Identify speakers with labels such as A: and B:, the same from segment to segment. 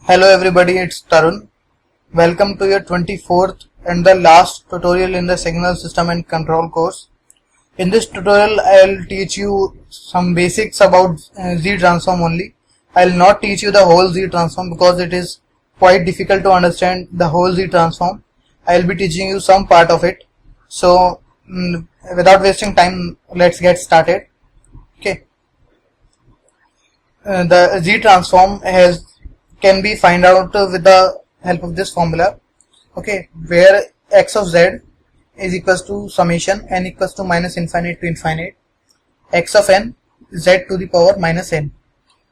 A: Hello everybody, it's Tarun. Welcome to your 24th and the last tutorial in the signal system and control course. In this tutorial, I'll teach you some basics about Z transform only. I'll not teach you the whole Z transform because it is quite difficult to understand the whole Z transform. I'll be teaching you some part of it. So, without wasting time, let's get started. Okay. The Z transform can be find out with the help of this formula, okay, where x of z is equals to summation n equals to minus infinite to infinite x of n z to the power minus n,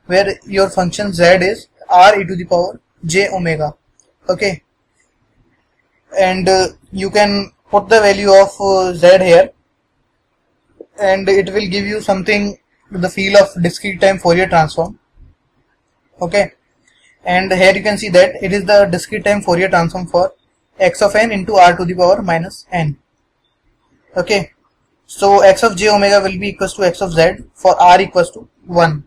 A: where your function z is r e to the power j omega, okay, and you can put the value of z here and it will give you something with the feel of discrete time Fourier transform, okay. And here you can see that it is the discrete time Fourier transform for x of n into r to the power minus n. Okay, so x of j omega will be equals to x of z for r equals to 1,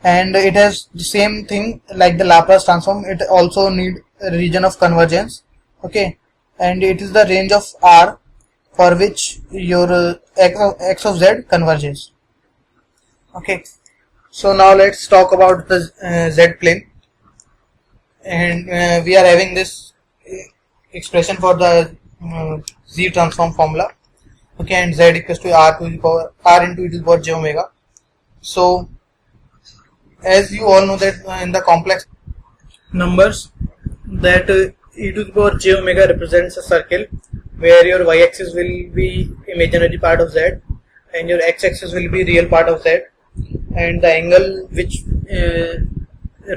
A: and it has the same thing like the Laplace transform. It also need a region of convergence, okay, and it is the range of r for which your x of z converges. Okay, so now let's talk about the z plane. And we are having this expression for the Z transform formula, okay, and Z equals to r to the power r into e to the power j omega. So as you all know that in the complex numbers that e to the power j omega represents a circle where your y-axis will be imaginary part of z and your x-axis will be real part of z, and the angle which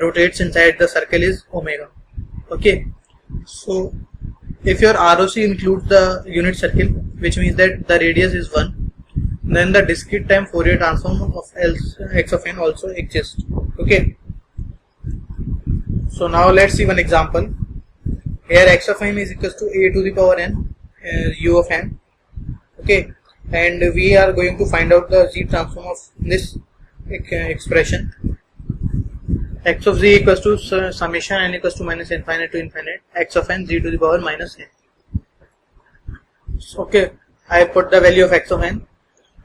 A: rotates inside the circle is omega, okay. So if your ROC includes the unit circle, which means that the radius is 1, then the discrete time Fourier transform of x of n also exists, okay. So now let's see one example. Here x of n is equals to a to the power n u of n, okay, and we are going to find out the Z transform of this expression. X of z equals to summation n equals to minus infinite to infinite x of n z to the power minus n. Okay, I put the value of x of n,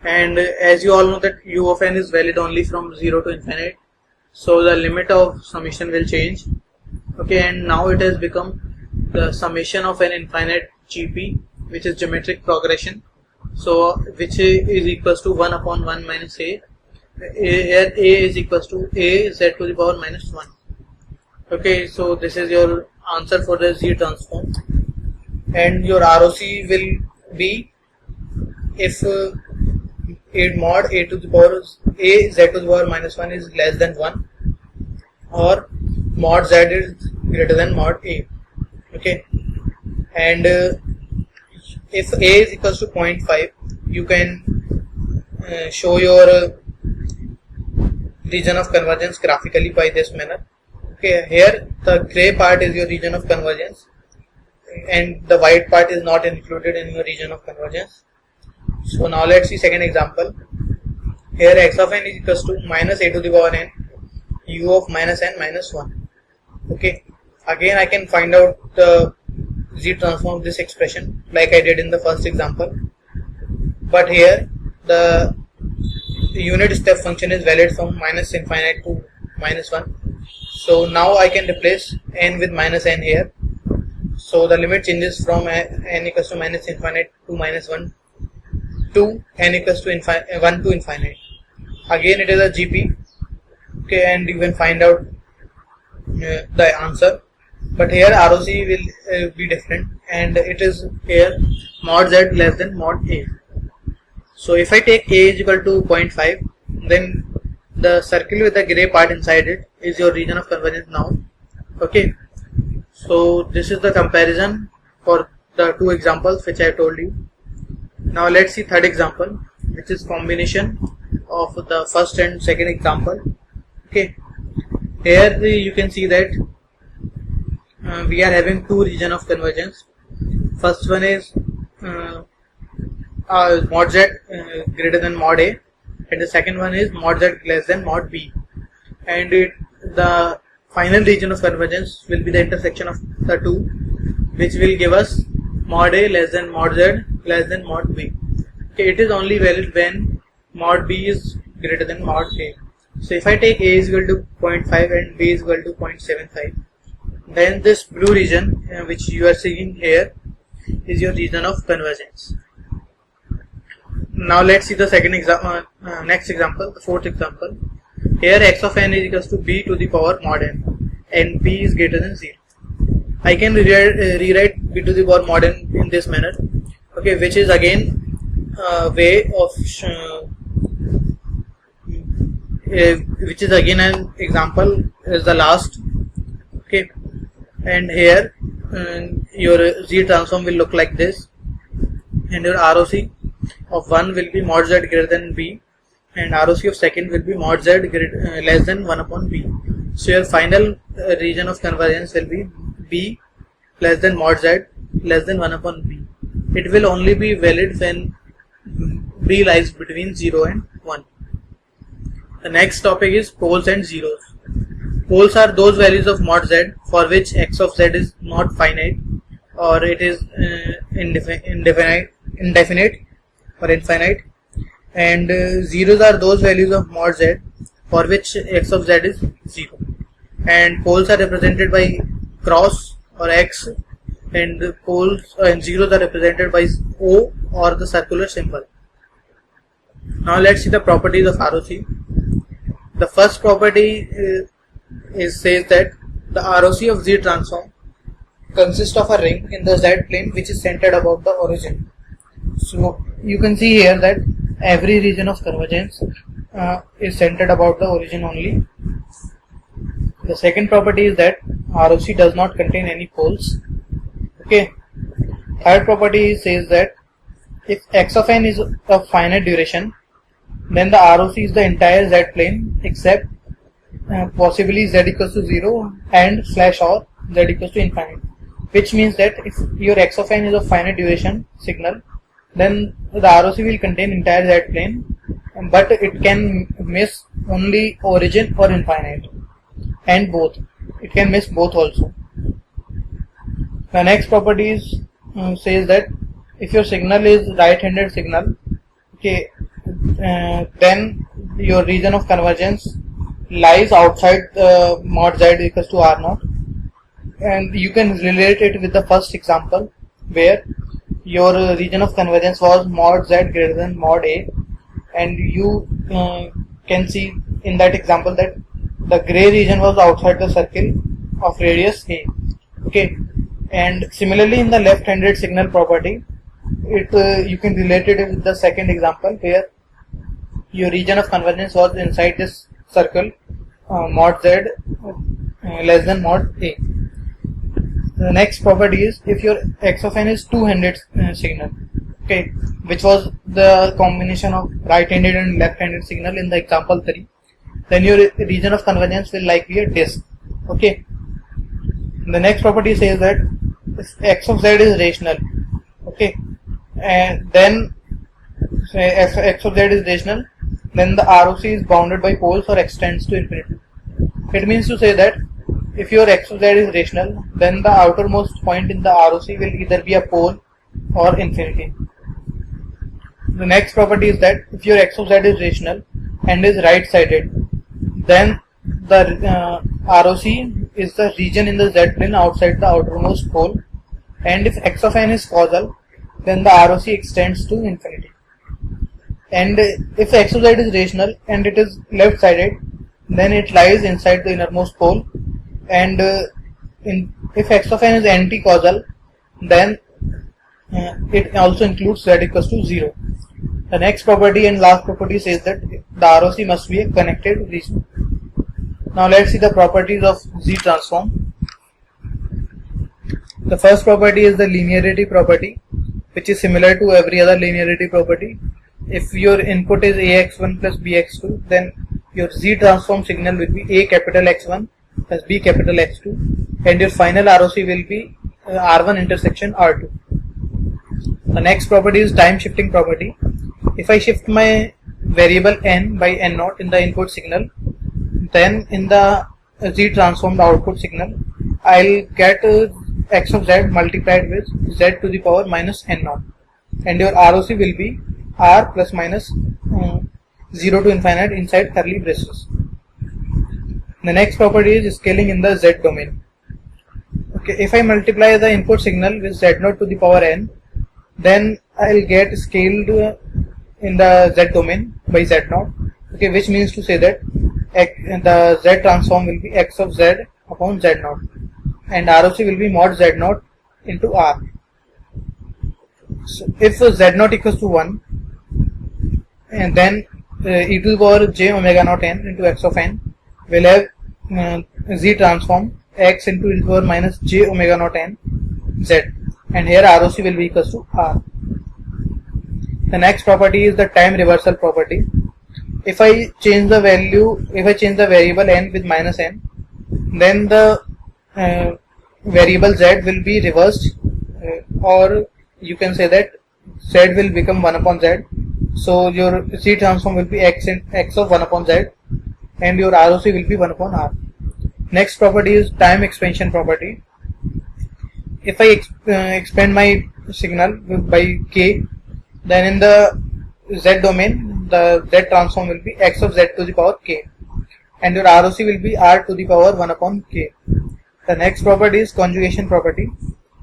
A: and as you all know that u of n is valid only from 0 to infinite, so the limit of summation will change, okay, and now it has become the summation of an infinite gp, which is geometric progression, so which is equals to 1 upon 1 minus a. Here a is equals to a z to the power minus 1, okay. So this is your answer for the Z transform, and your ROC will be if a mod a to the power a z to the power minus 1 is less than 1 or mod z is greater than mod a, okay, and if a is equals to 0.5, you can show your region of convergence graphically by this manner, okay. Here the gray part is your region of convergence and the white part is not included in your region of convergence. So now let's see second example. Here x of n is equals to minus a to the power n u of minus n minus 1, okay. Again I can find out the Z transform of this expression like I did in the first example, but here the unit step function is valid from minus infinite to minus 1, so now I can replace n with minus n here, so the limit changes from n equals to minus infinite to minus 1 to n equals to 1 to infinite. Again it is a GP, okay, and you can find out the answer, but here ROC will be different, and it is here mod z less than mod a. So if I take a is equal to 0.5, then the circle with the gray part inside it is your region of convergence now, okay. So this is the comparison for the two examples which I told you. Now let's see third example, which is combination of the first and second example, okay. Here you can see that we are having two region of convergence. First one is mod z greater than mod a, and the second one is mod z less than mod b, and the final region of convergence will be the intersection of the two, which will give us mod A less than mod Z less than mod B. Okay, it is only valid when mod B is greater than mod A. So if I take A is equal to 0.5 and B is equal to 0.75, then this blue region which you are seeing here is your region of convergence. Now let's see the second example, next example, the fourth example. Here x of n is equals to b to the power mod n and b is greater than 0. I can rewrite b to the power mod n in this manner, okay, which is again way of which is again an example is the last, okay, and here your Z transform will look like this, and your ROC of 1 will be mod Z greater than B, and ROC of second will be mod Z less than 1 upon B. So your final region of convergence will be B less than mod Z less than 1 upon B. It will only be valid when B lies between 0 and 1. The next topic is poles and zeros. Poles are those values of mod Z for which x of z is not finite or it is indefinite or infinite, and zeros are those values of mod z for which x of z is 0. And poles are represented by cross or x, and poles and zeros are represented by O or the circular symbol. Now let's see the properties of ROC. The first property says that the ROC of Z transform consists of a ring in the Z plane which is centered about the origin. So you can see here that every region of convergence is centered about the origin only. The second property is that ROC does not contain any poles. Okay. Third property says that if x of n is of finite duration, then the ROC is the entire Z plane except possibly z equals to 0 and / or z equals to infinite, which means that if your x of n is of finite duration signal, then the ROC will contain entire Z plane, but it can miss only origin or infinite, and both. It can miss both also. The next property says that if your signal is right-handed signal, okay, then your region of convergence lies outside mod z equals to R0, and you can relate it with the first example where your region of convergence was mod z greater than mod A, and you can see in that example that the gray region was outside the circle of radius A. Okay, and similarly in the left-handed signal property, you can relate it with the second example where your region of convergence was inside this circle mod z less than mod A. The next property is if your x of n is two-handed signal, okay, which was the combination of right-handed and left-handed signal in the example 3, then your region of convergence will likely a disk. Okay. The next property says that if x of z is rational, okay, and then if x of z is rational, then the ROC is bounded by poles or extends to infinity. It means to say that if your x of z is rational, then the outermost point in the ROC will either be a pole or infinity. The next property is that if your x of z is rational and is right-sided, then the ROC is the region in the z plane outside the outermost pole, and if x of n is causal, then the ROC extends to infinity. And if x of z is rational and it is left-sided, then it lies inside the innermost pole, and if x of n is anti-causal, then it also includes z equals to 0. The next property and last property says that the ROC must be a connected region. Now let's see the properties of Z transform. The first property is the linearity property, which is similar to every other linearity property. If your input is ax1 plus bx2, then your Z transform signal will be a capital X1 plus b capital X2, and your final ROC will be R1 intersection R2. The next property is time shifting property. If I shift my variable n by n0 in the input signal, then in the Z transformed output signal, I'll get x of z multiplied with z to the power minus n naught, and your ROC will be r plus minus 0 to infinite inside curly braces. The next property is scaling in the z domain. Okay, if I multiply the input signal with z0 to the power n, then I'll get scaled in the z domain by z0. Okay, which means to say that the z transform will be x of z upon z0, and ROC will be mod z0 into r. So if z0 equals to 1, and then e to the power j omega naught n into x of n will have z transform x into e to the power minus j omega naught n z, and here ROC will be equals to r. The next property is the time reversal property. If I change the variable n with minus n, then the variable z will be reversed, or you can say that z will become 1 upon z. So your z transform will be x of 1 upon z, and your ROC will be 1 upon r. Next property is time expansion property. If I expand my signal by k, then in the z domain the z transform will be x of z to the power k, and your ROC will be r to the power 1 upon k. The next property is conjugation property.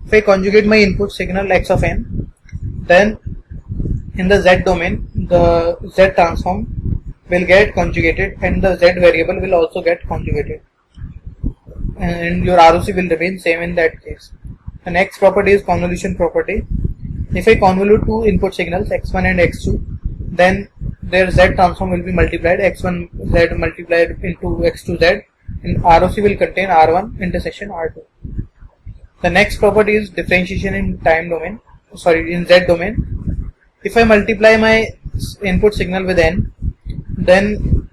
A: If I conjugate my input signal x of n, then in the z domain the z transform will get conjugated, and the z variable will also get conjugated, and your ROC will remain same in that case. The next property is convolution property. If I convolute two input signals x1 and x2, then their z transform will be multiplied, x1z multiplied into x2z, and ROC will contain r1 intersection r2. The next property is differentiation in in z domain. If I multiply my input signal with n, then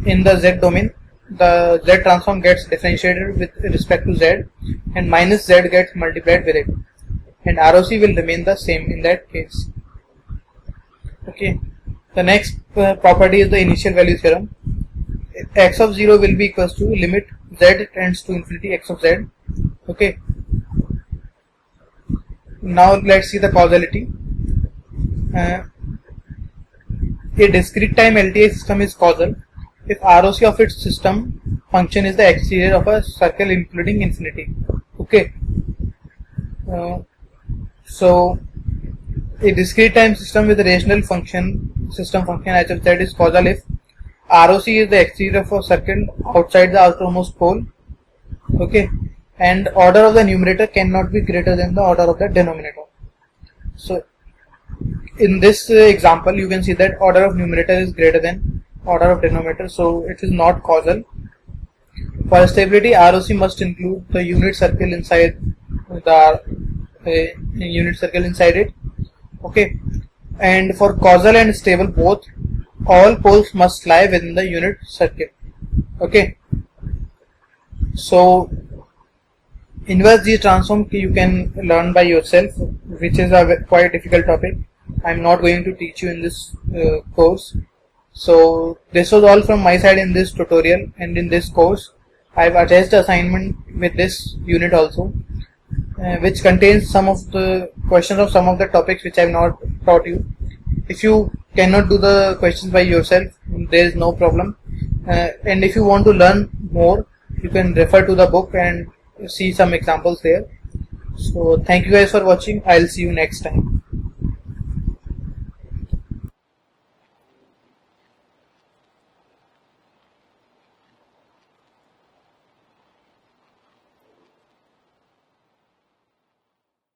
A: in the z domain the z transform gets differentiated with respect to z, and minus z gets multiplied with it, and ROC will remain the same in that case. Okay. The next property is the initial value theorem. X of 0 will be equals to limit z tends to infinity x of z. Okay. Now let's see the causality. A discrete time LTI system is causal if ROC of its system function is the exterior of a circle including infinity. Okay. So a discrete time system with a rational system function h of z is causal if ROC is the exterior of a circle outside the outermost pole. Okay, and order of the numerator cannot be greater than the order of the denominator. So in this example you can see that order of numerator is greater than order of denominator, so it is not causal. For stability, ROC must include the unit circle inside it. Okay, and for causal and stable both, all poles must lie within the unit circle. Okay, so inverse G transform you can learn by yourself, which is a quite difficult topic. I am not going to teach you in this course. So this was all from my side in this tutorial, and in this course I have attached assignment with this unit also, which contains some of the questions of some of the topics which I have not taught you. If you cannot do the questions by yourself, there is no problem, and if you want to learn more, you can refer to the book and see some examples there. So thank you guys for watching. I'll see you next time.